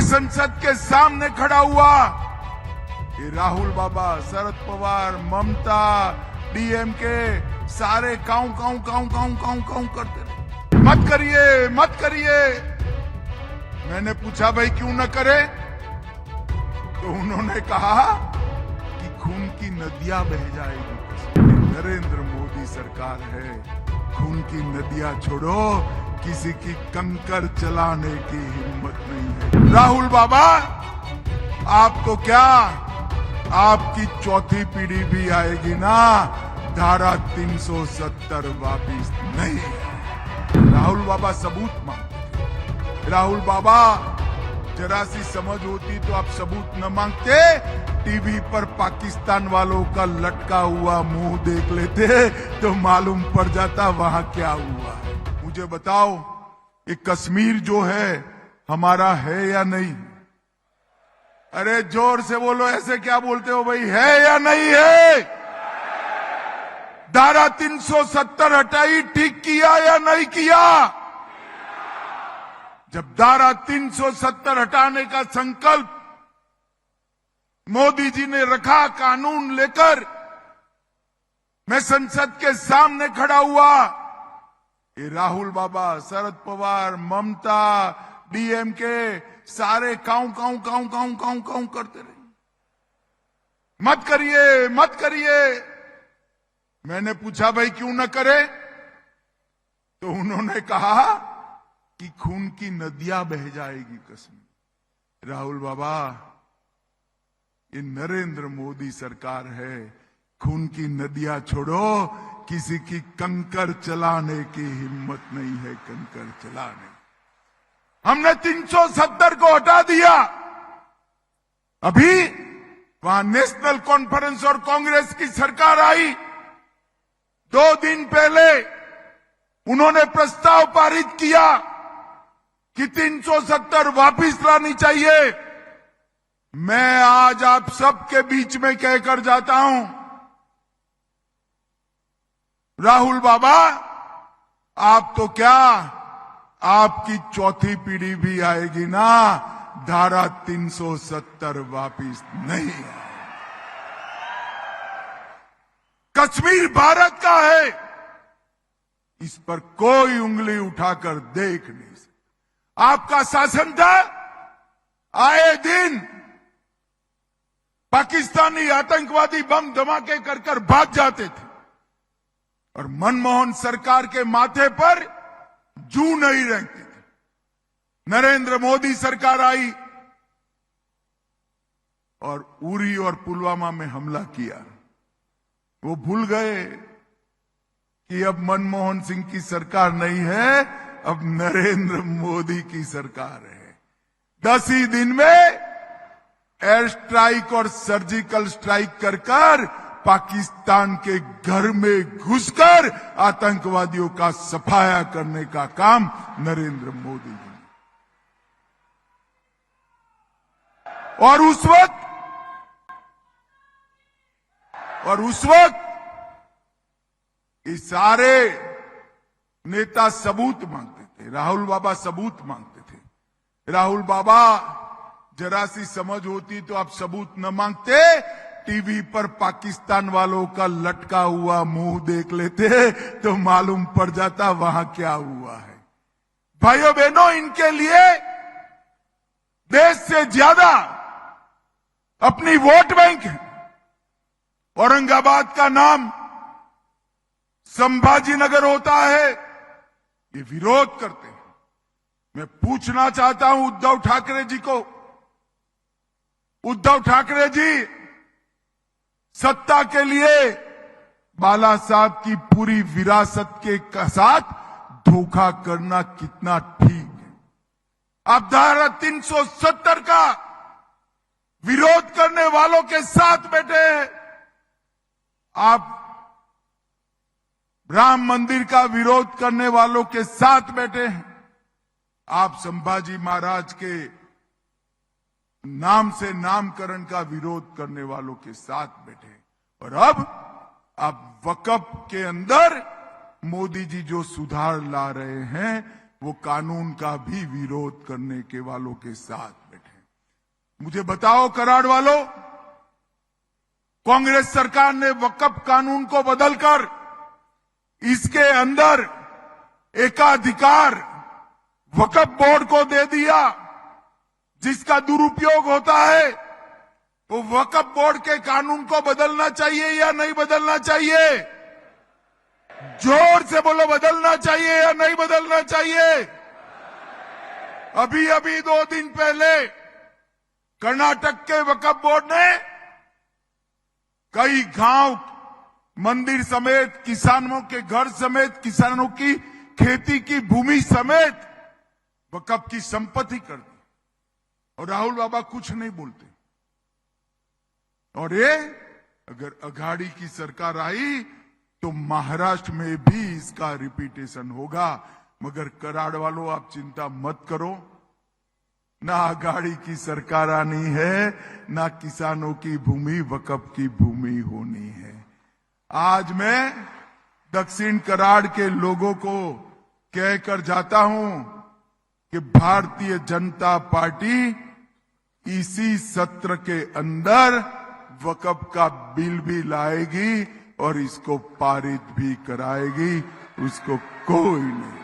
संसद के सामने खड़ा हुआ, ये राहुल बाबा, शरद पवार, ममता, डीएमके सारे काऊ काऊ काऊ काऊ काऊ काऊ करते रहे, मत करिए मत करिए। मैंने पूछा भाई क्यों न करे, तो उन्होंने कहा कि खून की नदियां बह जाएगी। नरेंद्र मोदी सरकार है, खून की नदियां छोड़ो, किसी की कंकर चलाने की हिम्मत नहीं है। राहुल बाबा, आप तो क्या, आपकी चौथी पीढ़ी भी आएगी ना, धारा 370 वापिस नहीं है। राहुल बाबा सबूत मांगते, राहुल बाबा जरा सी समझ होती तो आप सबूत न मांगते, टीवी पर पाकिस्तान वालों का लटका हुआ मुंह देख लेते तो मालूम पड़ जाता वहां क्या हुआ है। मुझे बताओ, ये कश्मीर जो है हमारा है या नहीं? अरे जोर से बोलो, ऐसे क्या बोलते हो भाई, है या नहीं है? धारा 370 हटाई, ठीक किया या नहीं किया? जब धारा 370 हटाने का संकल्प मोदी जी ने रखा, कानून लेकर मैं संसद के सामने खड़ा हुआ, ये राहुल बाबा, शरद पवार, ममता, डीएमके सारे काऊ काऊ काऊ काऊ काऊ काऊ करते रहे, मत करिए मत करिए। मैंने पूछा भाई क्यों न करे, तो उन्होंने कहा कि खून की नदियां बह जाएगी कश्मीर। राहुल बाबा, ये नरेंद्र मोदी सरकार है, खून की नदियां छोड़ो, किसी की कंकर चलाने की हिम्मत नहीं है, कंकर चलाने। हमने 370 को हटा दिया। अभी वहां नेशनल कॉन्फ्रेंस और कांग्रेस की सरकार आई, 2 दिन पहले उन्होंने प्रस्ताव पारित किया कि 370 वापिस लानी चाहिए। मैं आज आप सबके बीच में कहकर जाता हूं, राहुल बाबा, आप तो क्या, आपकी चौथी पीढ़ी भी आएगी ना, धारा 370 वापिस नहीं है। कश्मीर भारत का है, इस पर कोई उंगली उठाकर देख नहीं सकता। आपका शासन था, आए दिन पाकिस्तानी आतंकवादी बम धमाके कर कर भाग जाते थे, और मनमोहन सरकार के माथे पर जू नहीं रहती थी। नरेंद्र मोदी सरकार आई और उरी और पुलवामा में हमला किया। वो भूल गए कि अब मनमोहन सिंह की सरकार नहीं है, अब नरेंद्र मोदी की सरकार है। 10 ही दिन में एयर स्ट्राइक और सर्जिकल स्ट्राइक कर कर पाकिस्तान के घर में घुसकर आतंकवादियों का सफाया करने का काम नरेंद्र मोदी ने। और उस वक्त ये सारे नेता सबूत मांगते थे, राहुल बाबा सबूत मांगते थे। राहुल बाबा, जरा सी समझ होती तो आप सबूत न मांगते, टीवी पर पाकिस्तान वालों का लटका हुआ मुंह देख लेते तो मालूम पड़ जाता वहां क्या हुआ है। भाइयों बहनों, इनके लिए देश से ज्यादा अपनी वोट बैंक है। औरंगाबाद का नाम संभाजीनगर होता है, ये विरोध करते हैं। मैं पूछना चाहता हूं उद्धव ठाकरे जी को, उद्धव ठाकरे जी, सत्ता के लिए बाला साहब की पूरी विरासत के साथ धोखा करना कितना ठीक है? आप धारा 370 का विरोध करने वालों के साथ बैठे हैं। आप राम मंदिर का विरोध करने वालों के साथ बैठे हैं। आप संभाजी महाराज के नाम से नामकरण का विरोध करने वालों के साथ बैठे, और अब आप वक्फ के अंदर मोदी जी जो सुधार ला रहे हैं, वो कानून का भी विरोध करने के वालों के साथ बैठे। मुझे बताओ कराड़ वालों, कांग्रेस सरकार ने वक्फ कानून को बदलकर इसके अंदर एकाधिकार वक्फ बोर्ड को दे दिया, जिसका दुरुपयोग होता है। तो वक्फ बोर्ड के कानून को बदलना चाहिए या नहीं बदलना चाहिए? जोर से बोलो, बदलना चाहिए या नहीं बदलना चाहिए? अभी अभी 2 दिन पहले कर्नाटक के वक्फ बोर्ड ने कई गांव, मंदिर समेत, किसानों के घर समेत, किसानों की खेती की भूमि समेत वक्फ की संपत्ति कर दी, और राहुल बाबा कुछ नहीं बोलते। और ये अगर अघाड़ी की सरकार आई तो महाराष्ट्र में भी इसका रिपीटेशन होगा। मगर कराड़ वालों, आप चिंता मत करो, ना अघाड़ी की सरकार आनी है, ना किसानों की भूमि वक्फ की भूमि होनी है। आज मैं दक्षिण कराड़ के लोगों को कहकर जाता हूं कि भारतीय जनता पार्टी इसी सत्र के अंदर वक्फ का बिल भी लाएगी और इसको पारित भी कराएगी, उसको कोई नहीं